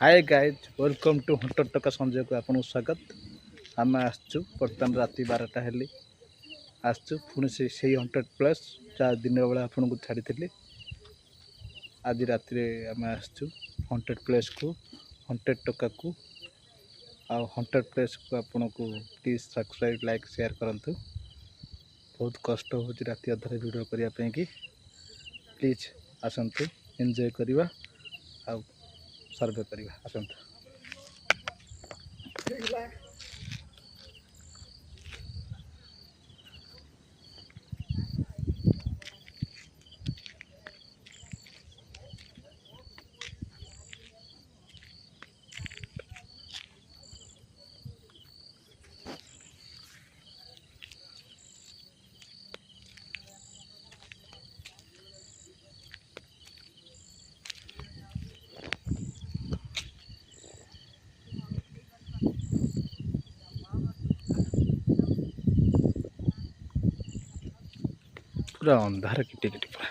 Hi guys welcome to Hunter टका संजय को आपको स्वागत। आम आसचु बर्तमान राति 12टा हेली आसचु पुणी से 100 प्लस जहाँ दिन बेला आपन को छाड़ी आज राति आम आसचु 100 प्लस को 100 टका को आ 100 प्लस को आपन को प्लीज सब्सक्राइब लाइक शेयर करंतु। बहुत कष्ट हो राति अधरे वीडियो करने की प्लीज आसतु एंजॉय करवा आ सर्वे करवा आसतु। पूरा अंधार किटी किटी पूरा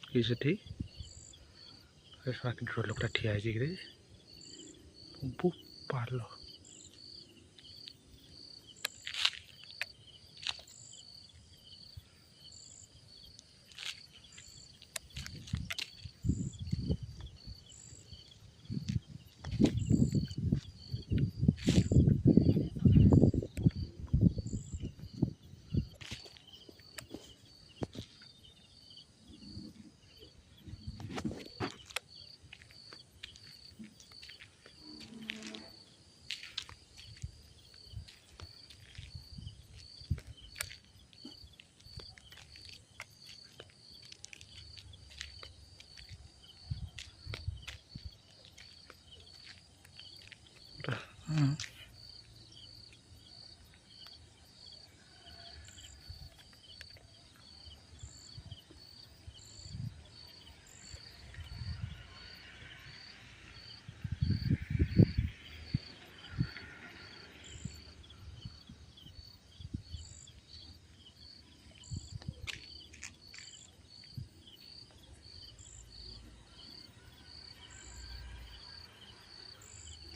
से लोकटा ठिया पाल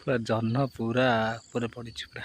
पूरा जन्न पूरा ऊपर पड़ी पूरा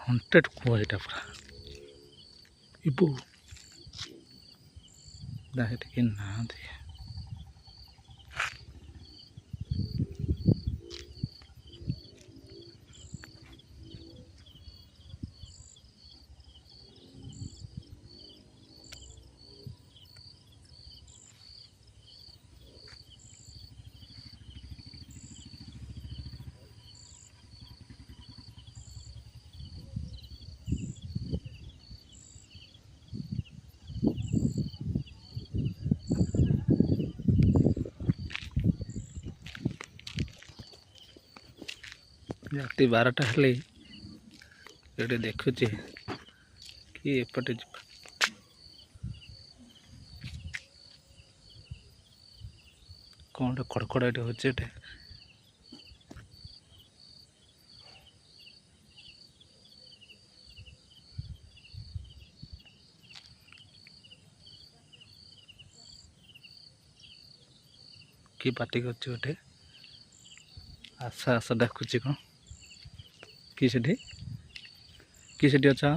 हंटेड कुआ यहाँ पूरा इबू के ना दे राति 12टा हेले ये देखुचे कि एपटे कौन कड़कड़ा होचे कि पार्टी कर गोटे आशा आशा डाकुची कौन कि अच्छा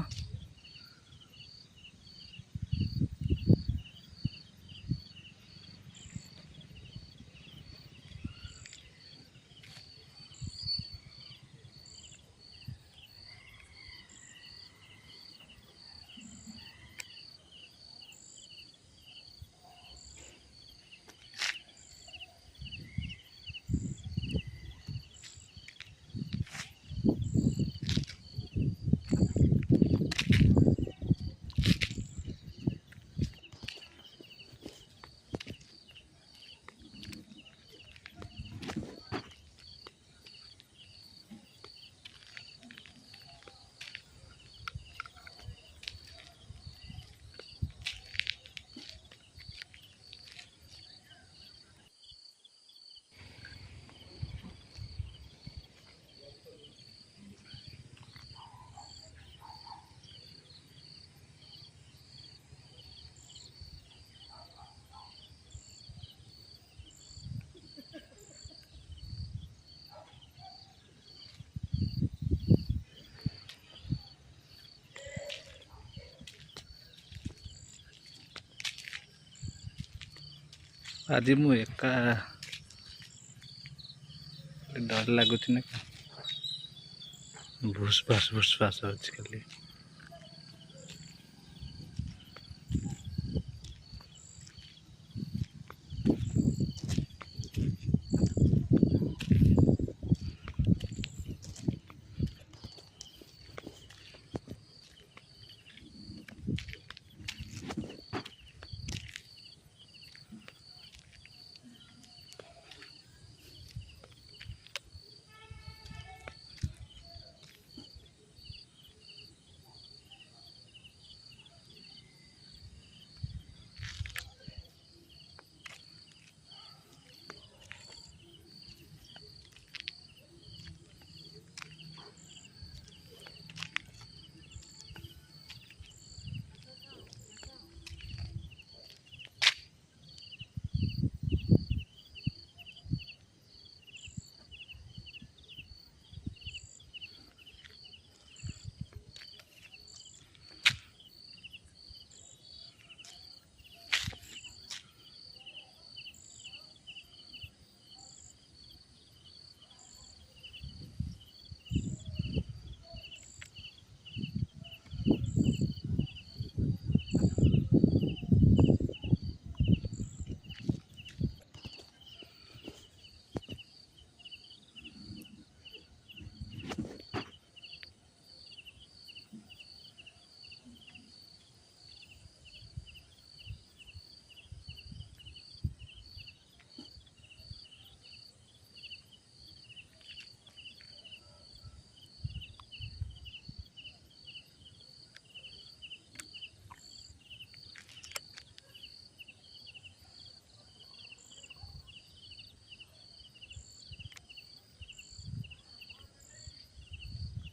आज मु एका डर लगुच ना भूसभास अच्छी खाली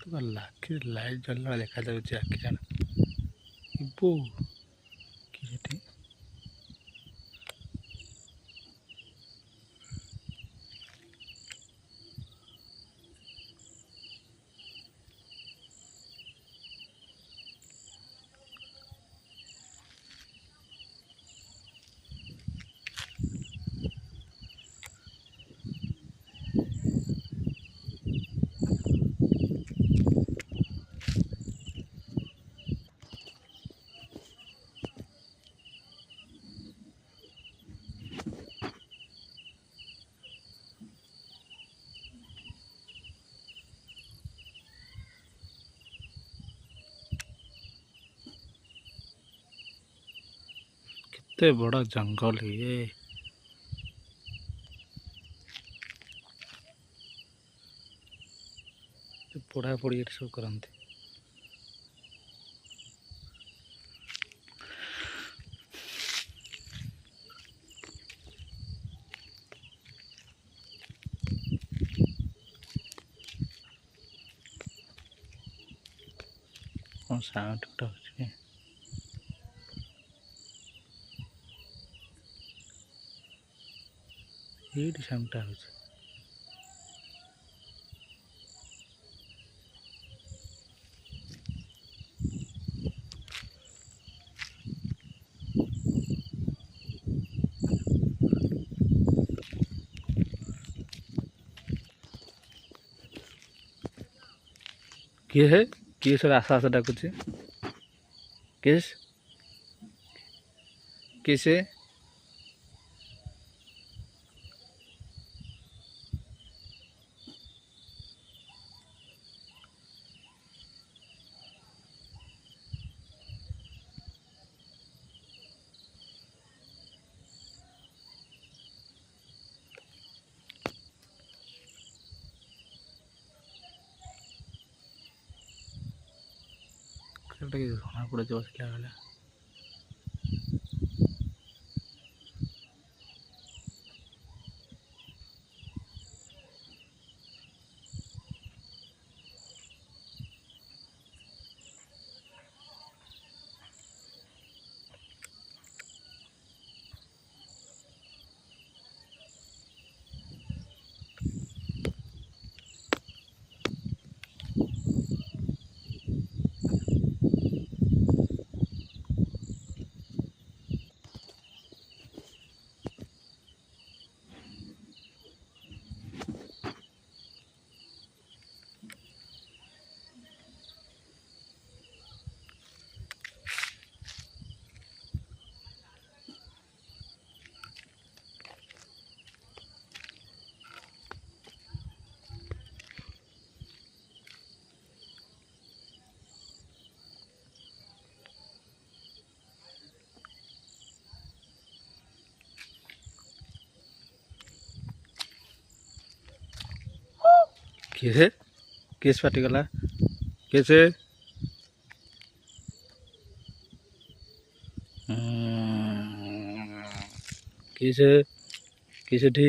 तो लाखी लाइट जलवा देखा जाऊँगी आखि जान इबो कि कितने बड़ा जंगल है ये पढ़ापढ़ी सब करते कौन साउंड गुटा हो ଏଇଠି ସାଉଣ୍ଡଟା ହେଉଛି। किए है किए सब आशा आशा डाकुଛି किस किसे ଜଣା ପଡ଼ୁଛି ବସିଲା ବେଳେ। किसे किस पार्टी गला किसे किसे किसे ठी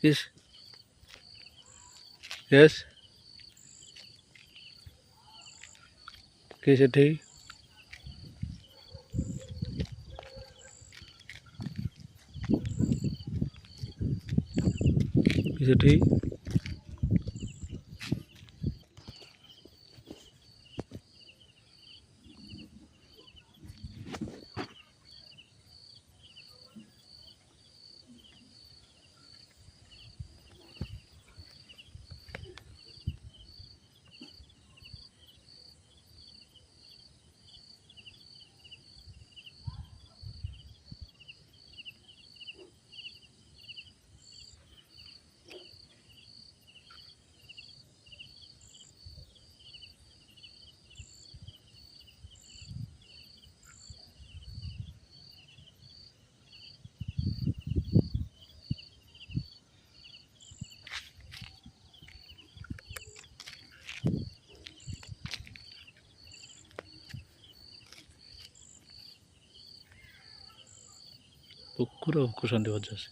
किस यस किसे ठी किसे ठी କୁକୁର ଭୁକୁଛନ୍ତି ବଜାସ।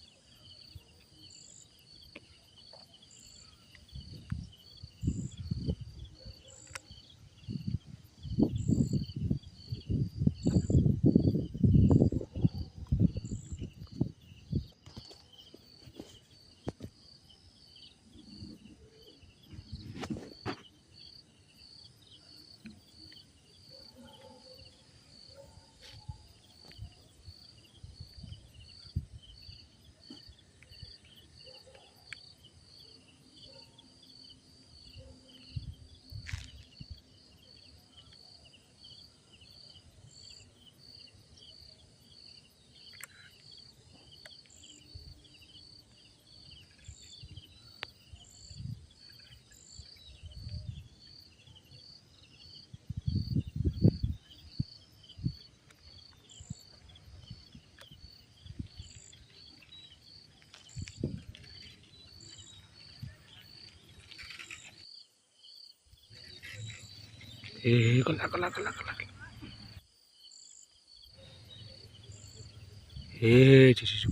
गला गला गला गला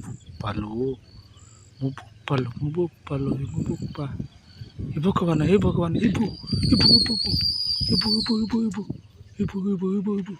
बोपालो मो बोपालो मो बोपालो मो बोपा हे भगवान हे भगवान Ibu Ibu Ibu Ibu Ibu Ibu Ibu Ibu Ibu Ibu Ibu